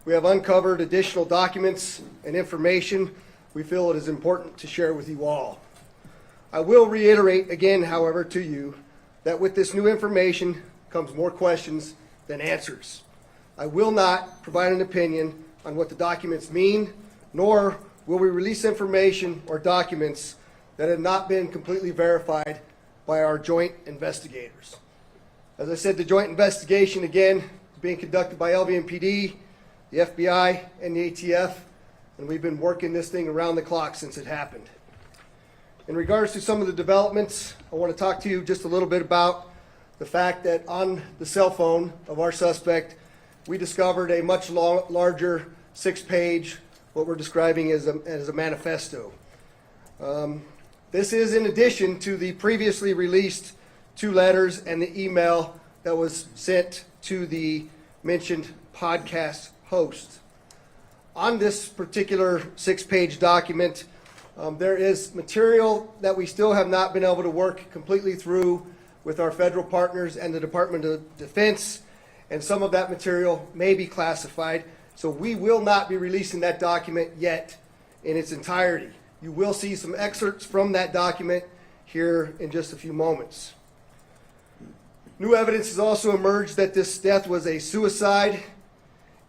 we have uncovered additional documents and information we feel it is important to share with you all. I will reiterate again, however, to you that with this new information comes more questions than answers. I will not provide an opinion on what the documents mean, nor will we release information or documents that have not been completely verified by our joint investigators. As I said, the joint investigation, again, is being conducted by LVMPD, the FBI, and the ATF, and we've been working this thing around the clock since it happened. In regards to some of the developments, I want to talk to you just a little bit about the fact that on the cell phone of our suspect, we discovered a much larger 6-page, what we're describing as a manifesto. This is in addition to the previously released 2 letters and the email that was sent to the mentioned podcast host. On this particular 6-page document, there is material that we still have not been able to work completely through with our federal partners and the Department of Defense, and some of that material may be classified, so we will not be releasing that document yet in its entirety. You will see some excerpts from that document here in just a few moments. New evidence has also emerged that this death was a suicide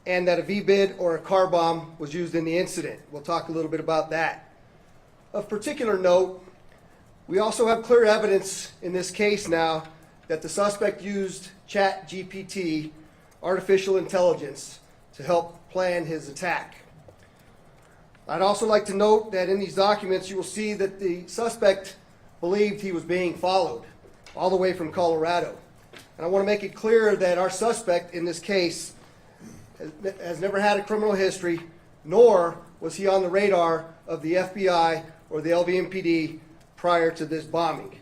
and that a V-bid or a car bomb was used in the incident. We'll talk a little bit about that. Of particular note, we also have clear evidence in this case now that the suspect used ChatGPT, artificial intelligence, to help plan his attack. I'd also like to note that in these documents you will see that the suspect believed he was being followed all the way from Colorado. And I want to make it clear that our suspect in this case has never had a criminal history, nor was he on the radar of the FBI or the LVMPD prior to this bombing.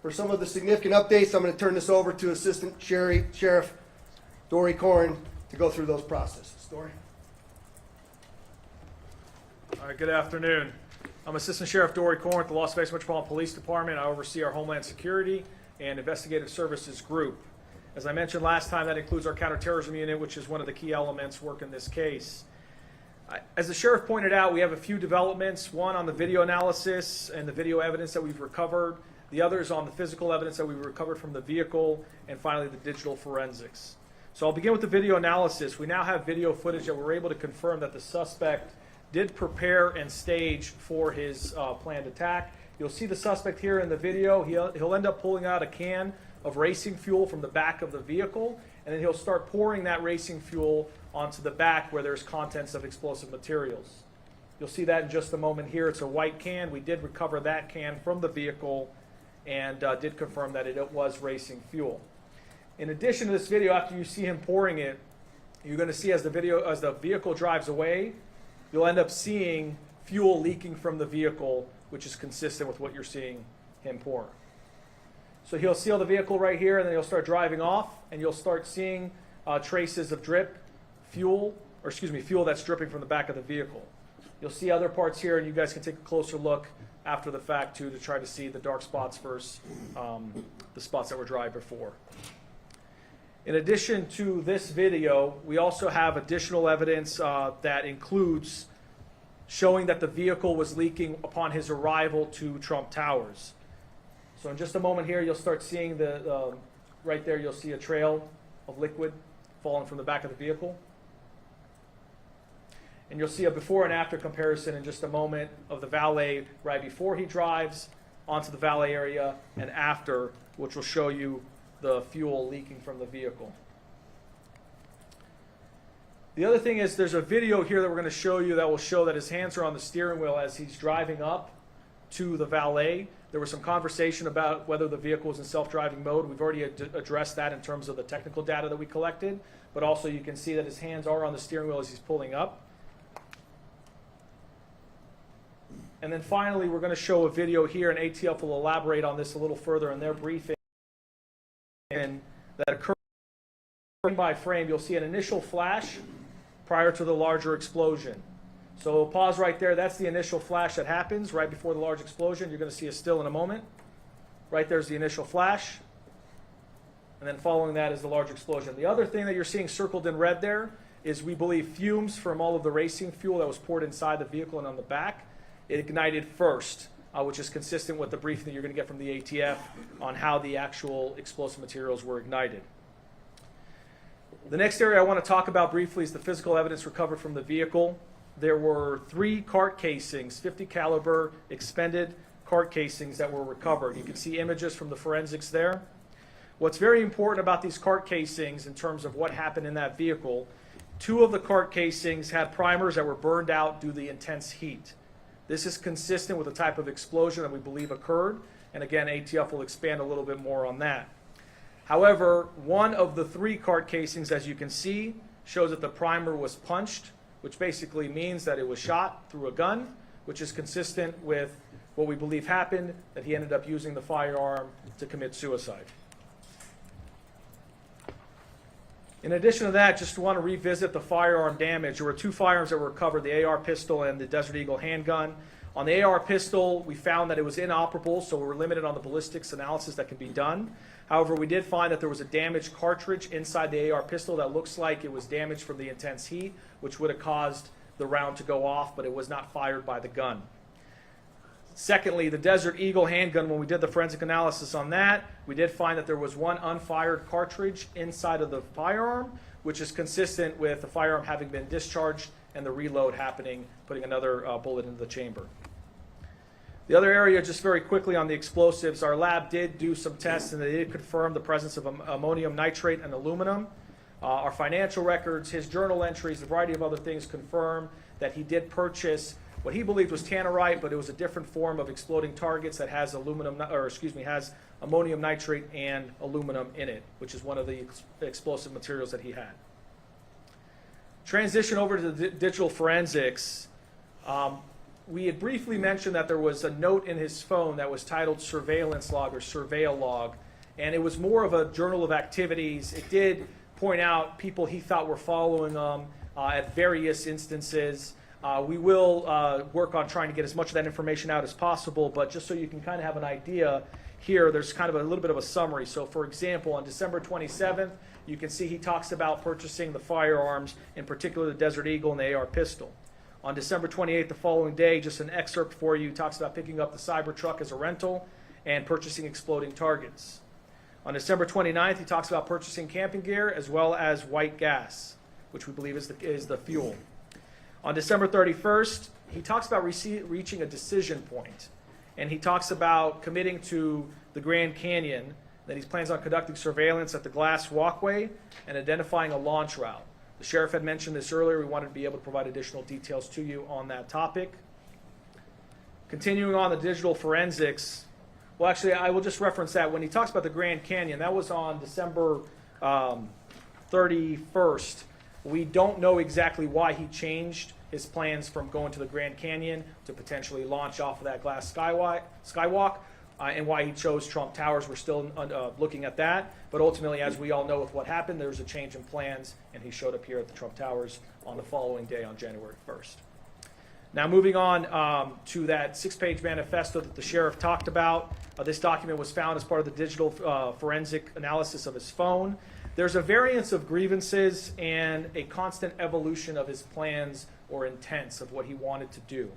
For some of the significant updates, I'm going to turn this over to Assistant Sheriff Dory Corrin to go through those processes. Dory? All right, good afternoon. I'm Assistant Sheriff Dory Corrin with the Las Vegas Metropolitan Police Department. I oversee our Homeland Security and Investigative Services Group. As I mentioned last time, that includes our counterterrorism unit, which is one of the key elements working this case. As the sheriff pointed out, we have a few developments, one on the video analysis and the video evidence that we've recovered, the other is on the physical evidence that we recovered from the vehicle, and finally the digital forensics. So I'll begin with the video analysis. We now have video footage that we're able to confirm that the suspect did prepare and stage for his planned attack. You'll see the suspect here in the video. He'll end up pulling out a can of racing fuel from the back of the vehicle, and then he'll start pouring that racing fuel onto the back where there's contents of explosive materials. You'll see that in just a moment here. It's a white can. We did recover that can from the vehicle and did confirm that it was racing fuel. In addition to this video, after you see him pouring it, you're going to see as the vehicle drives away, you'll end up seeing fuel leaking from the vehicle, which is consistent with what you're seeing him pour. So he'll seal the vehicle right here, and then he'll start driving off, and you'll start seeing traces of fuel that's dripping from the back of the vehicle. You'll see other parts here, and you guys can take a closer look after the fact too to try to see the dark spots versus the spots that were dry before. In addition to this video, we also have additional evidence that includes showing that the vehicle was leaking upon his arrival to Trump Towers. So in just a moment here, you'll start seeing right there, you'll see a trail of liquid falling from the back of the vehicle. And you'll see a before and after comparison in just a moment of the valet right before he drives onto the valet area and after, which will show you the fuel leaking from the vehicle. The other thing is there's a video here that we're going to show you that will show that his hands are on the steering wheel as he's driving up to the valet. There was some conversation about whether the vehicle was in self-driving mode. We've already addressed that in terms of the technical data that we collected, but also you can see that his hands are on the steering wheel as he's pulling up. And then finally, we're going to show a video here, and ATF will elaborate on this a little further in their briefing. And that occurs frame by frame. You'll see an initial flash prior to the larger explosion. So we'll pause right there. That's the initial flash that happens right before the large explosion. You're going to see a still in a moment. Right there's the initial flash. And then following that is the large explosion. The other thing that you're seeing circled in red there is we believe fumes from all of the racing fuel that was poured inside the vehicle and on the back, it ignited first, which is consistent with the briefing that you're going to get from the ATF on how the actual explosive materials were ignited. The next area I want to talk about briefly is the physical evidence recovered from the vehicle. There were 3 cart casings, .50 caliber expended cart casings that were recovered. You can see images from the forensics there. What's very important about these cart casings in terms of what happened in that vehicle, 2 of the cart casings had primers that were burned out due to the intense heat. This is consistent with the type of explosion that we believe occurred, and again, ATF will expand a little bit more on that. However, 1 of the 3 cart casings, as you can see, shows that the primer was punched, which basically means that it was shot through a gun, which is consistent with what we believe happened, that he ended up using the firearm to commit suicide. In addition to that, just want to revisit the firearm damage. There were 2 firearms that were recovered, the AR pistol and the Desert Eagle handgun. On the AR pistol, we found that it was inoperable, so we were limited on the ballistics analysis that could be done. However, we did find that there was a damaged cartridge inside the AR pistol that looks like it was damaged from the intense heat, which would have caused the round to go off, but it was not fired by the gun. Secondly, the Desert Eagle handgun, when we did the forensic analysis on that, we did find that there was 1 unfired cartridge inside of the firearm, which is consistent with the firearm having been discharged and the reload happening, putting another bullet into the chamber. The other area, just very quickly on the explosives, our lab did do some tests and they did confirm the presence of ammonium nitrate and aluminum. Our financial records, his journal entries, a variety of other things confirm that he did purchase what he believed was tannerite, but it was a different form of exploding targets that has has ammonium nitrate and aluminum in it, which is one of the explosive materials that he had. Transition over to the digital forensics. We had briefly mentioned that there was a note in his phone that was titled surveillance log or surveil log, and it was more of a journal of activities. It did point out people he thought were following him at various instances. We will work on trying to get as much of that information out as possible, but just so you can kind of have an idea here, there's kind of a little bit of a summary. So for example, on December 27th, you can see he talks about purchasing the firearms, in particular the Desert Eagle and the AR pistol. On December 28th, the following day, just an excerpt for you, talks about picking up the Cybertruck as a rental and purchasing exploding targets. On December 29th, he talks about purchasing camping gear as well as white gas, which we believe is the fuel. On December 31st, he talks about reaching a decision point, and he talks about committing to the Grand Canyon, that he plans on conducting surveillance at the glass walkway and identifying a launch route. The sheriff had mentioned this earlier. We wanted to be able to provide additional details to you on that topic. Continuing on the digital forensics, well, actually, I will just reference that. When he talks about the Grand Canyon, that was on December 31st. We don't know exactly why he changed his plans from going to the Grand Canyon to potentially launch off of that glass skywalk, and why he chose Trump Towers. We're still looking at that. But ultimately, as we all know with what happened, there was a change in plans, and he showed up here at the Trump Towers on the following day on January 1st. Now moving on to that 6-page manifesto that the sheriff talked about. This document was found as part of the digital forensic analysis of his phone. There's a variance of grievances and a constant evolution of his plans or intents of what he wanted to do.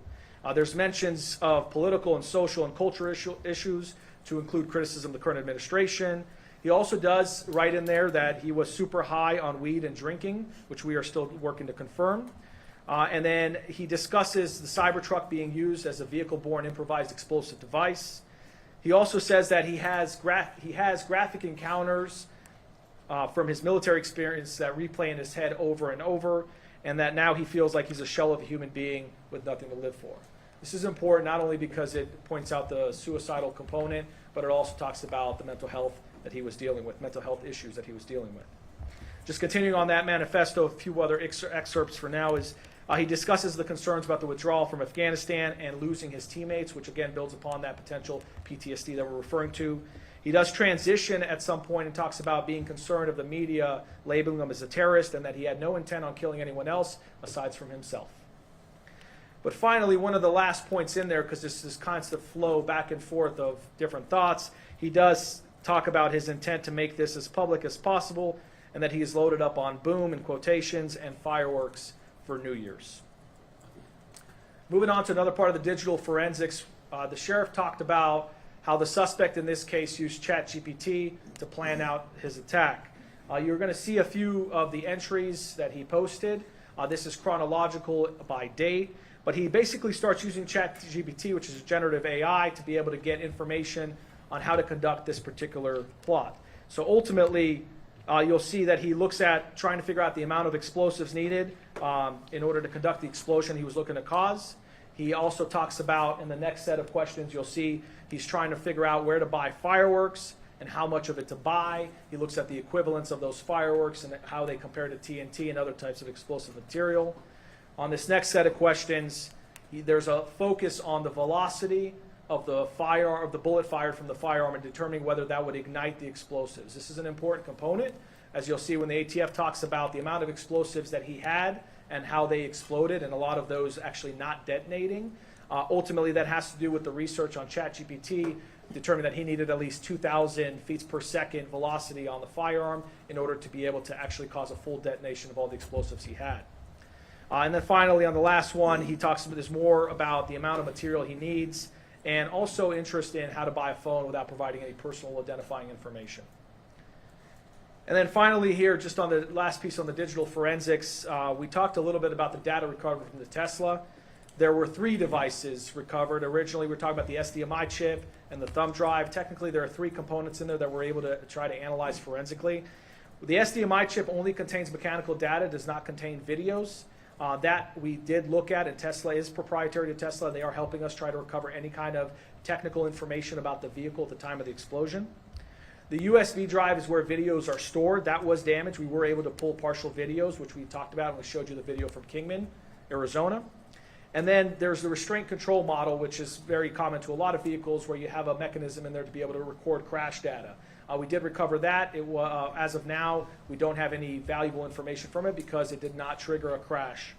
There's mentions of political and social and cultural issues to include criticism of the current administration. He also does write in there that he was super high on weed and drinking, which we are still working to confirm. And then he discusses the Cybertruck being used as a vehicle-borne improvised explosive device. He also says that he has graphic encounters from his military experience that replay in his head over and over, and that now he feels like he's a shell of a human being with nothing to live for. This is important not only because it points out the suicidal component, but it also talks about the mental health that he was dealing with, mental health issues that he was dealing with. Just continuing on that manifesto, a few other excerpts for now is he discusses the concerns about the withdrawal from Afghanistan and losing his teammates, which again builds upon that potential PTSD that we're referring to. He does transition at some point and talks about being concerned of the media labeling him as a terrorist and that he had no intent on killing anyone else aside from himself. But finally, one of the last points in there, because this constant flow back and forth of different thoughts, he does talk about his intent to make this as public as possible and that he is loaded up on boom in quotations and fireworks for New Year's. Moving on to another part of the digital forensics, the sheriff talked about how the suspect in this case used ChatGPT to plan out his attack. You're going to see a few of the entries that he posted. This is chronological by date, but he basically starts using ChatGPT, which is a generative AI, to be able to get information on how to conduct this particular plot. So ultimately, you'll see that he looks at trying to figure out the amount of explosives needed in order to conduct the explosion he was looking to cause. He also talks about, in the next set of questions, you'll see he's trying to figure out where to buy fireworks and how much of it to buy. He looks at the equivalence of those fireworks and how they compare to TNT and other types of explosive material. On this next set of questions, there's a focus on the velocity of the bullet fired from the firearm and determining whether that would ignite the explosives. This is an important component, as you'll see when the ATF talks about the amount of explosives that he had and how they exploded, and a lot of those actually not detonating. Ultimately, that has to do with the research on ChatGPT, determined that he needed at least 2,000 feet per second velocity on the firearm in order to be able to actually cause a full detonation of all the explosives he had. And then finally, on the last one, he talks about this more about the amount of material he needs and also interest in how to buy a phone without providing any personal identifying information. And then finally here, just on the last piece on the digital forensics, we talked a little bit about the data recovered from the Tesla. There were 3 devices recovered. Originally, we were talking about the SDMI chip and the thumb drive. Technically, there are 3 components in there that we're able to try to analyze forensically. The SDMI chip only contains mechanical data, does not contain videos. That we did look at, and Tesla is proprietary to Tesla. They are helping us try to recover any kind of technical information about the vehicle at the time of the explosion. The USB drive is where videos are stored. That was damaged. We were able to pull partial videos, which we talked about, and we showed you the video from Kingman, Arizona. And then there's the restraint control model, which is very common to a lot of vehicles, where you have a mechanism in there to be able to record crash data. We did recover that. As of now, we don't have any valuable information from it because it did not trigger a crash.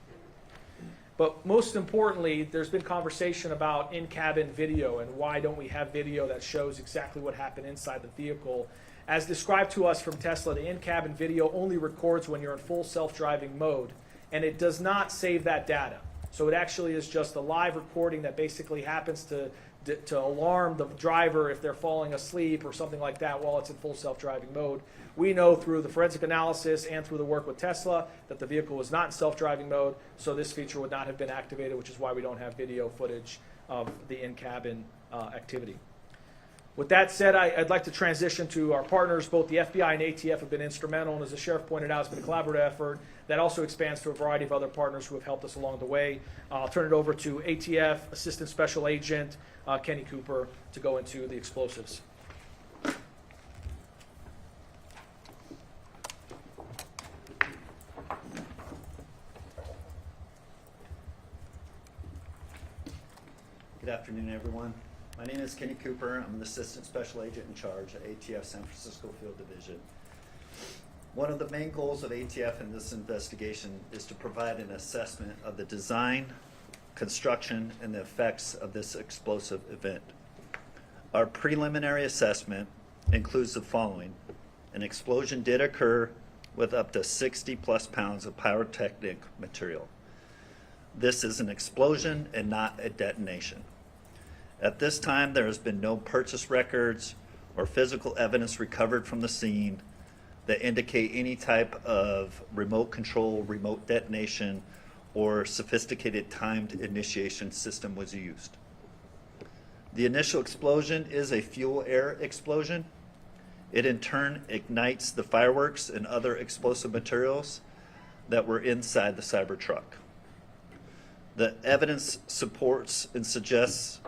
But most importantly, there's been conversation about in-cabin video and why don't we have video that shows exactly what happened inside the vehicle. As described to us from Tesla, the in-cabin video only records when you're in full self-driving mode, and it does not save that data. So it actually is just a live recording that basically happens to alarm the driver if they're falling asleep or something like that while it's in full self-driving mode. We know through the forensic analysis and through the work with Tesla that the vehicle was not in self-driving mode, so this feature would not have been activated, which is why we don't have video footage of the in-cabin activity. With that said, I'd like to transition to our partners. Both the FBI and ATF have been instrumental, and as the sheriff pointed out, it's been a collaborative effort that also expands to a variety of other partners who have helped us along the way. I'll turn it over to ATF Assistant Special Agent Kenny Cooper to go into the explosives. Good afternoon, everyone. My name is Kenny Cooper. I'm an Assistant Special Agent in charge at ATF San Francisco Field Division. One of the main goals of ATF in this investigation is to provide an assessment of the design, construction, and the effects of this explosive event. Our preliminary assessment includes the following. An explosion did occur with up to 60 plus pounds of pyrotechnic material. This is an explosion and not a detonation. At this time, there has been no purchase records or physical evidence recovered from the scene that indicate any type of remote control, remote detonation, or sophisticated timed initiation system was used. The initial explosion is a fuel-air explosion. It in turn ignites the fireworks and other explosive materials that were inside the Cybertruck. The evidence supports and suggests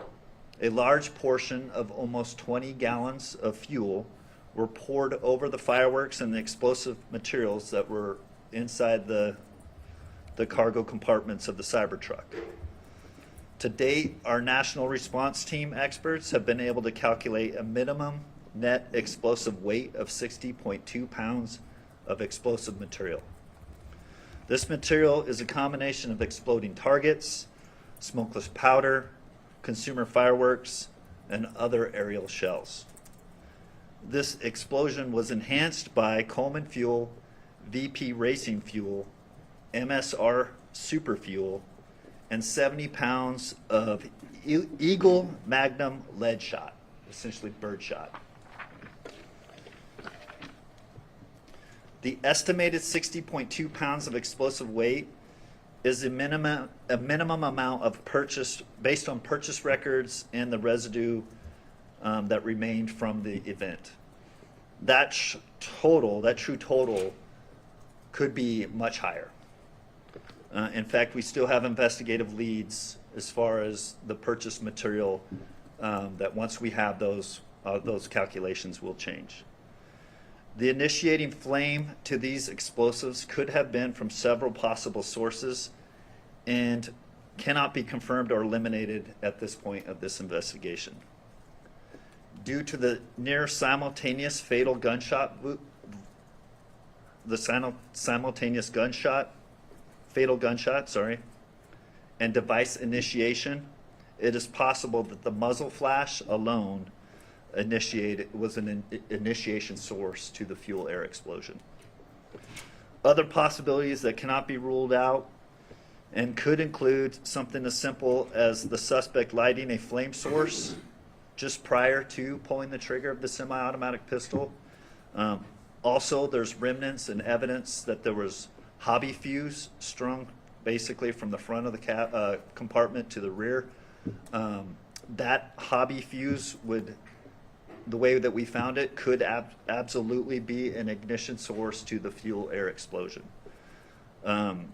a large portion of almost 20 gallons of fuel were poured over the fireworks and the explosive materials that were inside the cargo compartments of the Cybertruck. To date, our national response team experts have been able to calculate a minimum net explosive weight of 60.2 pounds of explosive material. This material is a combination of exploding targets, smokeless powder, consumer fireworks, and other aerial shells. This explosion was enhanced by Coleman fuel VP Racing Fuel, MSR Super Fuel, and 70 pounds of Eagle Magnum lead shot, essentially bird shot. The estimated 60.2 pounds of explosive weight is a minimum amount of purchase based on purchase records and the residue that remained from the event. That true total could be much higher. In fact, we still have investigative leads as far as the purchase material that once we have those calculations will change. The initiating flame to these explosives could have been from several possible sources and cannot be confirmed or eliminated at this point of this investigation. Due to the near simultaneous fatal gunshot, fatal gunshot, and device initiation, it is possible that the muzzle flash alone was an initiation source to the fuel air explosion. Other possibilities that cannot be ruled out and could include something as simple as the suspect lighting a flame source just prior to pulling the trigger of the semi-automatic pistol. Also, there's remnants and evidence that there was hobby fuse strung basically from the front of the compartment to the rear. That hobby fuse the way that we found it, could absolutely be an ignition source to the fuel air explosion. And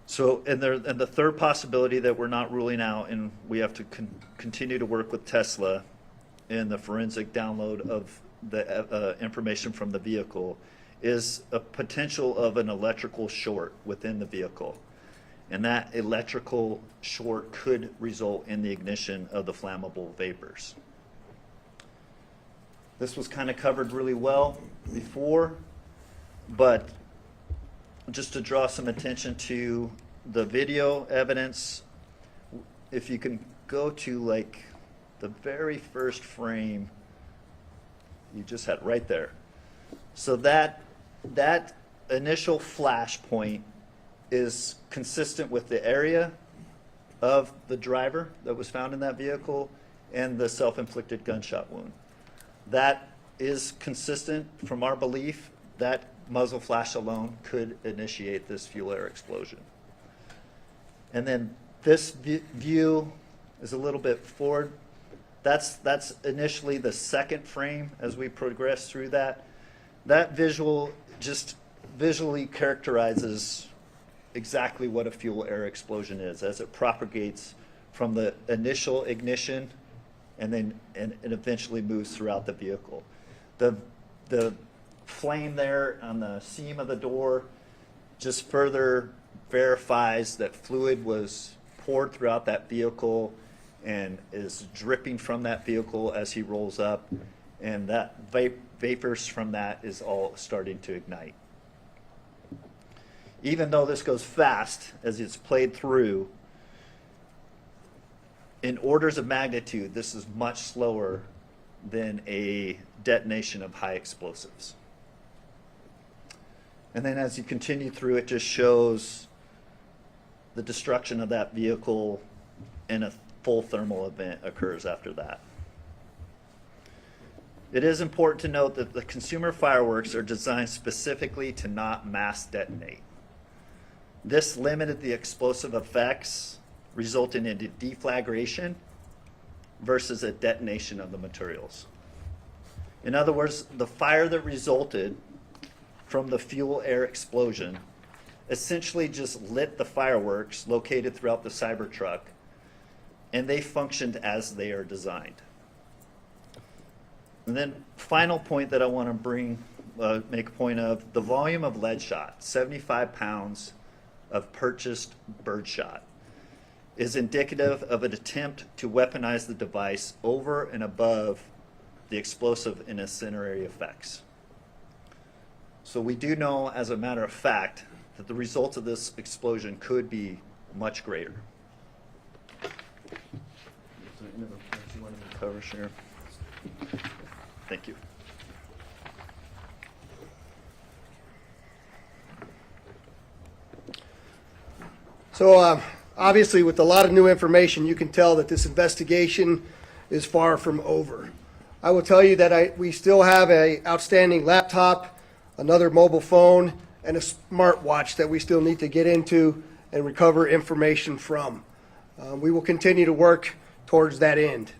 the third possibility that we're not ruling out, and we have to continue to work with Tesla in the forensic download of the information from the vehicle, is a potential of an electrical short within the vehicle. And that electrical short could result in the ignition of the flammable vapors. This was kind of covered really well before, but just to draw some attention to the video evidence, if you can go to like the very first frame you just had right there. So that initial flash point is consistent with the area of the driver that was found in that vehicle and the self-inflicted gunshot wound. That is consistent from our belief that muzzle flash alone could initiate this fuel air explosion. And then this view is a little bit forward. That's initially the second frame as we progress through that. That visual just visually characterizes exactly what a fuel air explosion is as it propagates from the initial ignition and eventually moves throughout the vehicle. The flame there on the seam of the door just further verifies that fluid was poured throughout that vehicle and is dripping from that vehicle as he rolls up, and that vapors from that is all starting to ignite. Even though this goes fast as it's played through, in orders of magnitude, this is much slower than a detonation of high explosives. And then as you continue through, it just shows the destruction of that vehicle, and a full thermal event occurs after that. It is important to note that the consumer fireworks are designed specifically to not mass detonate. This limited the explosive effects, resulting in a deflagration versus a detonation of the materials. In other words, the fire that resulted from the fuel air explosion essentially just lit the fireworks located throughout the Cybertruck, and they functioned as they are designed. And then final point that I want to make a point of, the volume of lead shot, 75 pounds of purchased birdshot, is indicative of an attempt to weaponize the device over and above the explosive and incendiary effects. So we do know, as a matter of fact, that the results of this explosion could be much greater. Is there any other points you wanted to cover, Sheriff? Thank you. So obviously, with a lot of new information, you can tell that this investigation is far from over. I will tell you that we still have an outstanding laptop, another mobile phone, and a smartwatch that we still need to get into and recover information from. We will continue to work towards that end.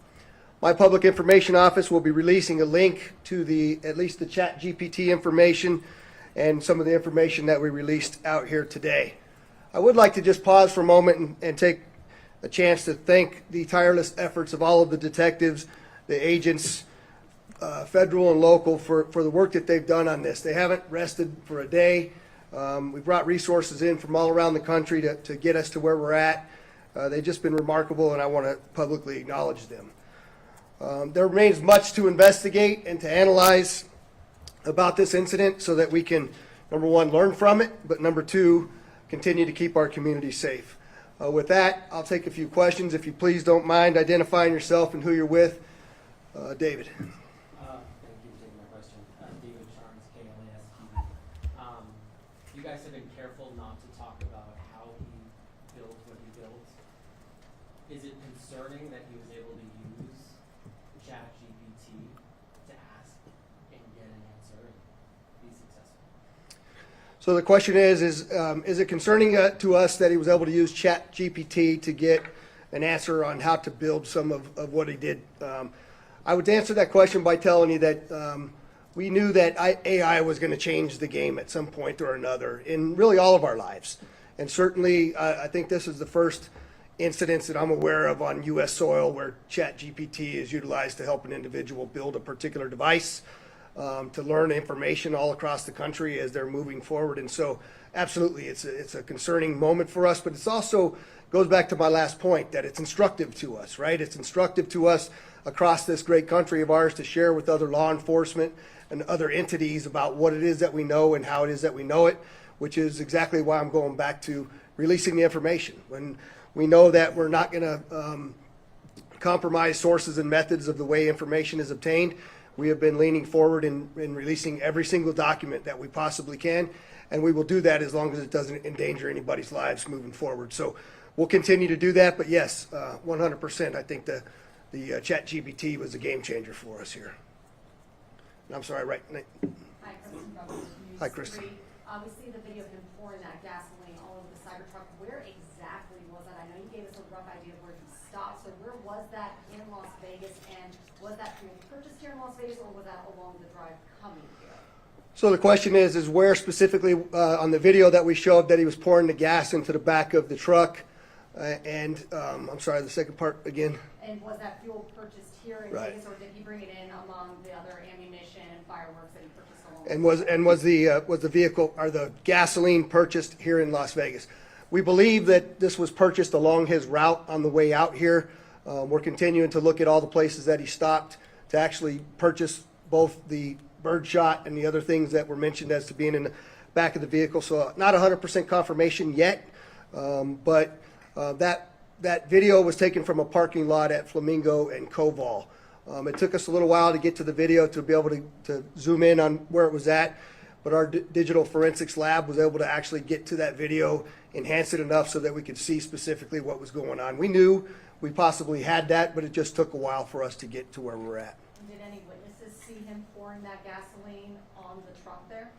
My public information office will be releasing a link to at least the ChatGPT information and some of the information that we released out here today. I would like to just pause for a moment and take a chance to thank the tireless efforts of all of the detectives, the agents, federal and local, for the work that they've done on this. They haven't rested for a day. We brought resources in from all around the country to get us to where we're at. They've just been remarkable, and I want to publicly acknowledge them. There remains much to investigate and to analyze about this incident so that we can, number one, learn from it, but number two, continue to keep our community safe. With that, I'll take a few questions. If you please don't mind identifying yourself and who you're with. David. Thank you for taking my question. David Charms, KLAS. You guys have been careful not to talk about how he built what he built. Is it concerning that he was able to use ChatGPT to ask and get an answer and be successful? So the question is it concerning to us that he was able to use ChatGPT to get an answer on how to build some of what he did? I would answer that question by telling you that we knew that AI was going to change the game at some point or another in really all of our lives. And certainly, I think this is the first incidents that I'm aware of on U.S. soil where ChatGPT is utilized to help an individual build a particular device, to learn information all across the country as they're moving forward. And so absolutely, it's a concerning moment for us, but it's also goes back to my last point that it's instructive to us, right? It's instructive to us across this great country of ours to share with other law enforcement and other entities about what it is that we know and how it is that we know it, which is exactly why I'm going back to releasing the information. When we know that we're not going to compromise sources and methods of the way information is obtained, we have been leaning forward in releasing every single document that we possibly can, and we will do that as long as it doesn't endanger anybody's lives moving forward. So we'll continue to do that, but yes, 100%, I think the ChatGPT was a game changer for us here. And I'm sorry, right? Hi, Kristen from News Hi, Kristen. 3. We see the video of him pouring that gasoline all over the Cybertruck. Where exactly was that? I know you gave us a rough idea of where he stopped. So where was that in Las Vegas? And was that fuel purchased here in Las Vegas, or was that along the drive coming here? So the question is where specifically on the video that we showed that he was pouring the gas into the back of the truck. I'm sorry, the second part again. And was that fuel purchased here in Right. Vegas, or did he bring it in among the other ammunition and fireworks that he purchased along? And was the vehicle or the gasoline purchased here in Las Vegas? We believe that this was purchased along his route on the way out here. We're continuing to look at all the places that he stopped to actually purchase both the birdshot and the other things that were mentioned as to being in the back of the vehicle. So not 100% confirmation yet, but that video was taken from a parking lot at Flamingo and Koval. It took us a little while to get to the video to be able to zoom in on where it was at, but our digital forensics lab was able to actually get to that video, enhance it enough so that we could see specifically what was going on. We knew we possibly had that, but it just took a while for us to get to where we're at. Did any witnesses see him pouring that gasoline on the truck there?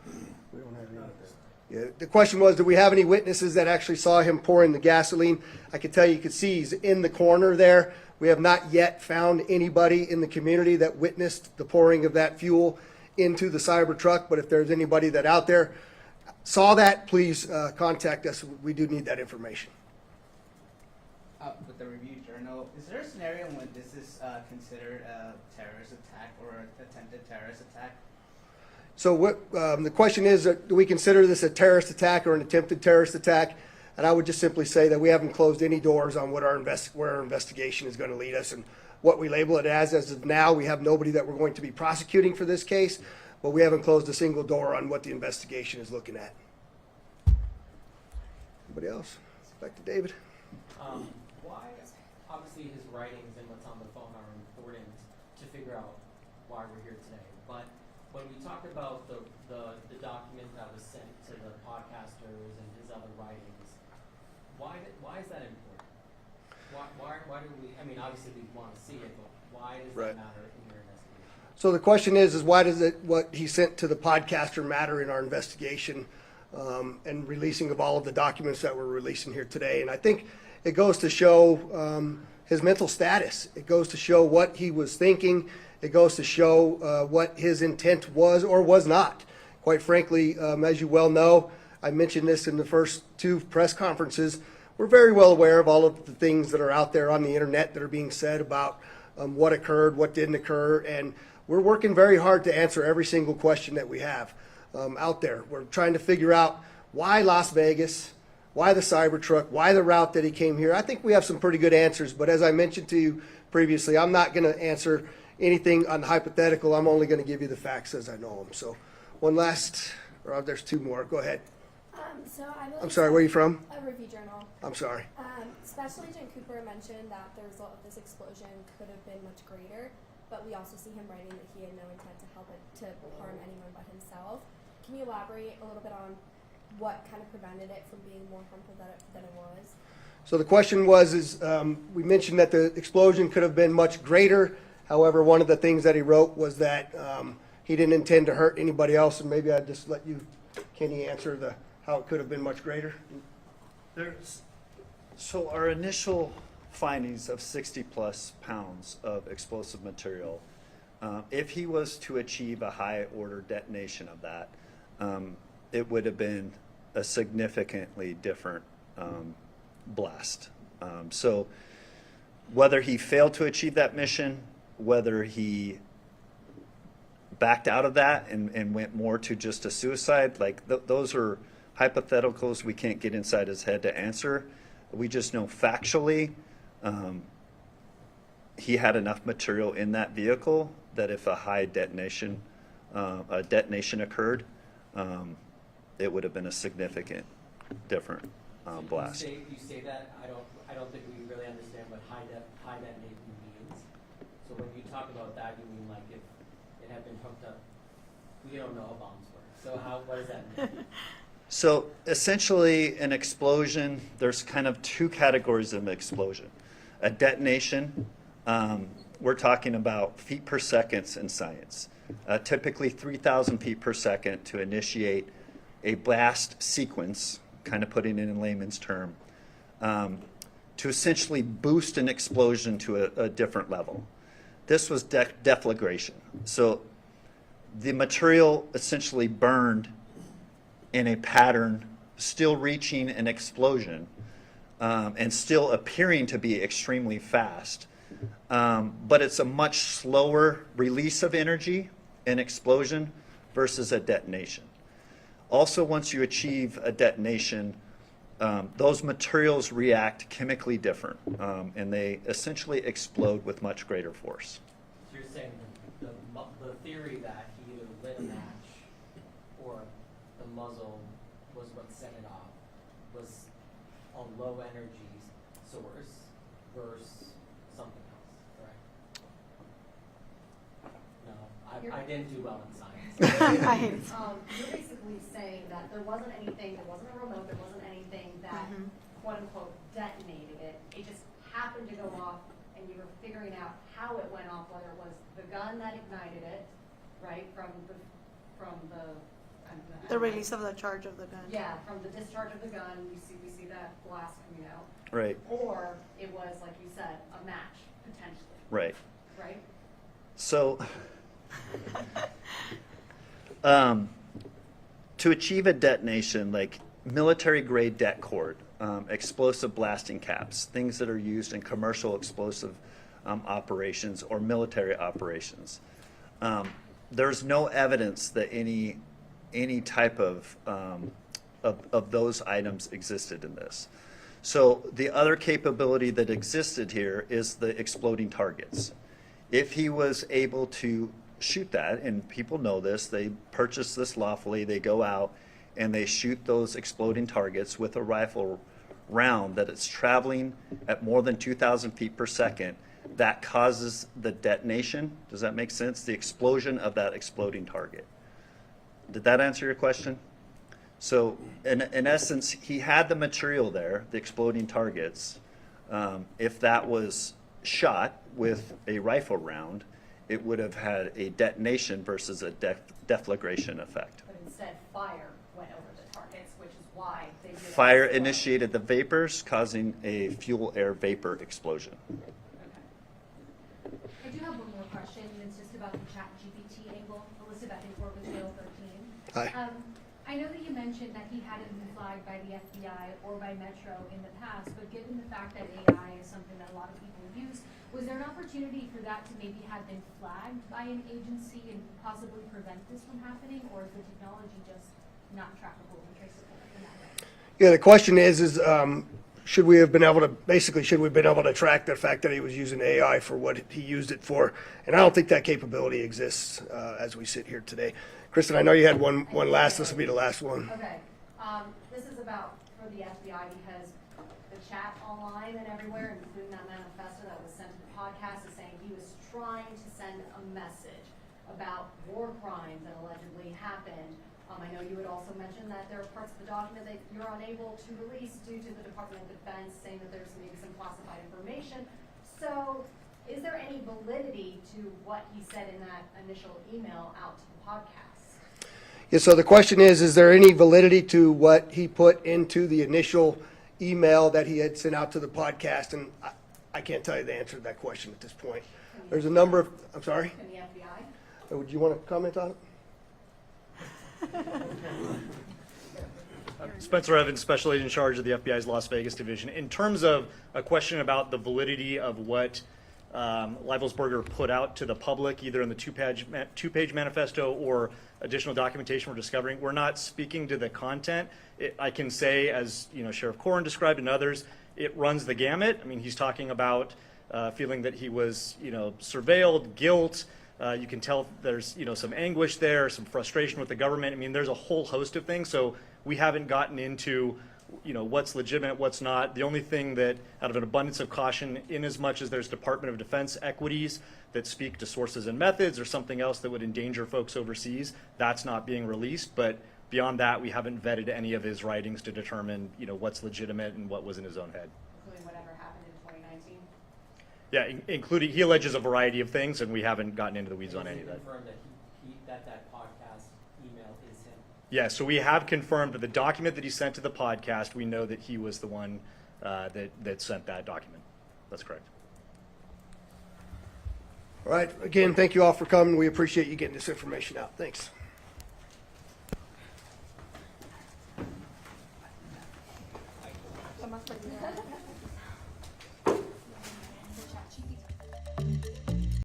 We don't have any of that. Yeah, the question was, do we have any witnesses that actually saw him pouring the gasoline? I can tell you could see he's in the corner there. We have not yet found anybody in the community that witnessed the pouring of that fuel into the Cybertruck, but if there's anybody that out there saw that, please contact us. We do need that information. With the Review Journal, is there a scenario when this is considered a terrorist attack or an attempted terrorist attack? So what the question is, do we consider this a terrorist attack or an attempted terrorist attack? And I would just simply say that we haven't closed any doors on what where our investigation is going to lead us and what we label it as. As of now, we have nobody that we're going to be prosecuting for this case, but we haven't closed a single door on what the investigation is looking at. Anybody else? Back to David. Why, obviously his writings and what's on the phone are important to figure out why we're here today, but when we talk about the document that was sent to the podcasters and his other writings, Why is that important? Why do we, I mean, obviously we want to see it, but why does Right. that matter in your investigation? So the question is why does what he sent to the podcaster matter in our investigation and releasing of all of the documents that we're releasing here today? And I think it goes to show his mental status. It goes to show what he was thinking. It goes to show what his intent was or was not. Quite frankly, as you well know, I mentioned this in the first 2 press conferences. We're very well aware of all of the things that are out there on the internet that are being said about what occurred, what didn't occur, and we're working very hard to answer every single question that we have out there. We're trying to figure out why Las Vegas, why the Cybertruck, why the route that he came here. I think we have some pretty good answers, but as I mentioned to you previously, I'm not going to answer anything on the hypothetical. I'm only going to give you the facts as I know them. So one last, or there's 2 more. Go ahead. I'm sorry, where are you from? A Review Journal. I'm sorry. Special Agent Cooper mentioned that the result of this explosion could have been much greater, but we also see him writing that he had no intent to harm anyone but himself. Can you elaborate a little bit on what kind of prevented it from being more harmful than it was? So the question was, we mentioned that the explosion could have been much greater. However, one of the things that he wrote was that he didn't intend to hurt anybody else, and maybe I'd just let you, Kenny, answer how it could have been much greater. So our initial findings of 60+ pounds of explosive material, if he was to achieve a high order detonation of that, it would have been a significantly different blast. So whether he failed to achieve that mission, whether he backed out of that and went more to just a suicide, like those are hypotheticals we can't get inside his head to answer. We just know factually he had enough material in that vehicle that if a high detonation occurred, it would have been a significant different blast. You say that, I don't think we really understand what high detonation means. So when you talk about that, you mean like if it had been hooked up, we don't know how bombs work. So what does that mean? So essentially an explosion, there's kind of 2 categories of explosion. A detonation, we're talking about feet per second in science. Typically 3,000 feet per second to initiate a blast sequence, kind of putting it in layman's term, to essentially boost an explosion to a different level. This was deflagration. So the material essentially burned in a pattern, still reaching an explosion and still appearing to be extremely fast. But it's a much slower release of energy in explosion versus a detonation. Also, once you achieve a detonation, those materials react chemically different, and they essentially explode with much greater force. So you're saying the theory that he either lit a match or the muzzle was what set it off was a low energy source versus something else, correct? No, I didn't do well in science. You're basically saying that there wasn't anything, there wasn't a remote, there wasn't anything that quote unquote detonated it. It just happened to go off and you were figuring out how it went off, whether it was the gun that ignited it, right, from the The release of the charge of the gun. yeah, from the discharge of the gun, we see that blast coming out. Right. Or it was, like you said, a match, potentially. Right. Right? So, to achieve a detonation, like military-grade det cord, explosive blasting caps, things that are used in commercial explosive operations or military operations, there's no evidence that any type of those items existed in this. So the other capability that existed here is the exploding targets. If he was able to shoot that, and people know this, they purchase this lawfully, they go out and they shoot those exploding targets with a rifle round that it's traveling at more than 2,000 feet per second, that causes the detonation. Does that make sense? The explosion of that exploding target. Did that answer your question? So in essence, he had the material there, the exploding targets. If that was shot with a rifle round, it would have had a detonation versus a deflagration effect. But instead, fire went over the targets, which is why they did. Fire initiated the vapors, causing a fuel-air vapor explosion. Okay. I do have one more question, and it's just about the ChatGPT angle. Elizabeth, I think we're with Jail 13. Hi. I know that you mentioned that he hadn't been flagged by the FBI or by Metro in the past, but given the fact that AI is something that a lot of people use, was there an opportunity for that to maybe have been flagged by an agency and possibly prevent this from happening, or is the technology just not trackable and traceable in that way? Yeah, the question is should we have been able to track the fact that he was using AI for what he used it for? And I don't think that capability exists as we sit here today. Kristen, I know you had one last. This will be the last one. Okay, this is about for the FBI because the chat online and everywhere, including that manifesto that was sent to the podcast, is saying he was trying to send a message about war crimes that allegedly happened. I know you had also mentioned that there are parts of the document that you're unable to release due to the Department of Defense saying that there's maybe some classified information. So is there any validity to what he said in that initial email out to the podcast? Yeah, so the question is there any validity to what he put into the initial email that he had sent out to the podcast? And I can't tell you the answer to that question at this point. There's a number of, I'm sorry? Can the FBI? Would you want to comment on it? Spencer Evans, Special Agent in charge of the FBI's Las Vegas division. In terms of a question about the validity of what Leibelsberger put out to the public, either in the two-page manifesto or additional documentation we're discovering, we're not speaking to the content. I can say, as Sheriff Corrin described and others, it runs the gamut. I mean, he's talking about feeling that he was, surveilled, guilt. You can tell there's, some anguish there, some frustration with the government. I mean, there's a whole host of things. So we haven't gotten into, what's legitimate, what's not. The only thing that, out of an abundance of caution, in as much as there's Department of Defense equities that speak to sources and methods or something else that would endanger folks overseas, that's not being released. But beyond that, we haven't vetted any of his writings to determine, what's legitimate and what was in his own head. Including whatever happened in 2019? Yeah, including, he alleges a variety of things, and we haven't gotten into the weeds on any of that. Confirm that that podcast email is him. Yeah, so we have confirmed that the document that he sent to the podcast, we know that he was the one that sent that document. That's correct. All right. Again, thank you all for coming. We appreciate you getting this information out. Thanks. So much for you.